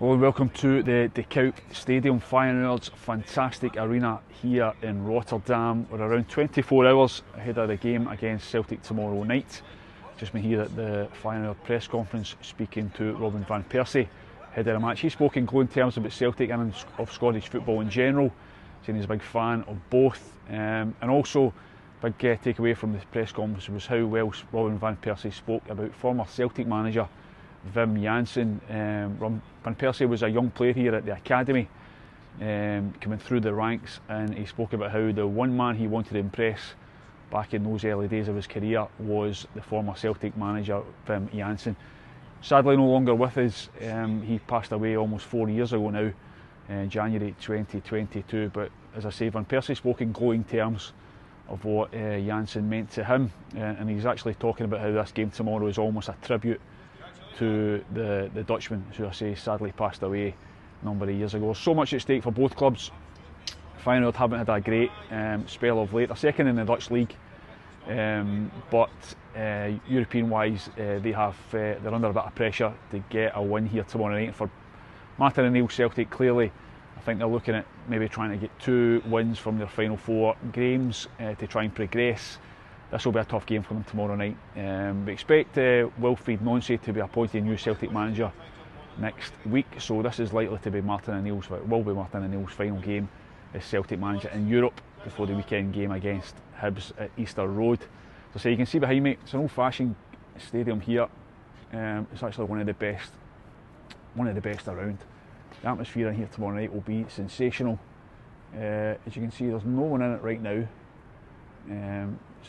Hello and welcome to the Kuip Stadium, Feyenoord's fantastic arena here in Rotterdam. We're around 24 hours ahead of the game against Celtic tomorrow night. Just been here at the Feyenoord press conference speaking to Robin van Persie ahead of the match. He spoke in glowing terms about Celtic and of Scottish football in general, saying he's a big fan of both. And also, big takeaway from the press conference was how well Robin van Persie spoke about former Celtic manager Wim Jansen. Van Persie was a young player here at the academy, coming through the ranks, and he spoke about how the one man he wanted to impress back in those early days of his career was the former Celtic manager Wim Jansen. Sadly no longer with us. He passed away almost 4 years ago now, January 2022, but as I say, Van Persie spoke in glowing terms of what Jansen meant to him, and he's actually talking about how this game tomorrow is almost a tribute to the Dutchman, who I say sadly passed away a number of years ago. So much at stake for both clubs. Feyenoord haven't had a great spell of late. They're second in the Dutch league, but European wise they're under a bit of pressure to get a win here tomorrow night. For Martin O'Neill's Celtic, clearly I think they're looking at maybe trying to get 2 wins from their final 4 games to try and progress. This will be a tough game for them tomorrow night. We expect Wilfried Nonce to be appointed new Celtic manager next week, so this is likely to be Martin O'Neill's final game as Celtic manager in Europe before the weekend game against Hibs at Easter Road. So you can see behind me, it's an old-fashioned stadium here. It's actually one of the best around. The atmosphere in here tomorrow night will be sensational. As you can see, there's no one in it right now.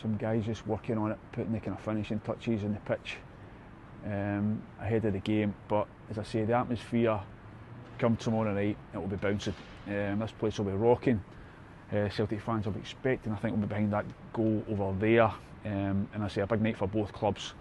Some guys just working on it, putting the kind of finishing touches in the pitch ahead of the game. But as I say, the atmosphere come tomorrow night, it will be bouncing. This place will be rocking. Celtic fans will be expecting, I think, will be behind that goal over there. And I say, a big night for both clubs.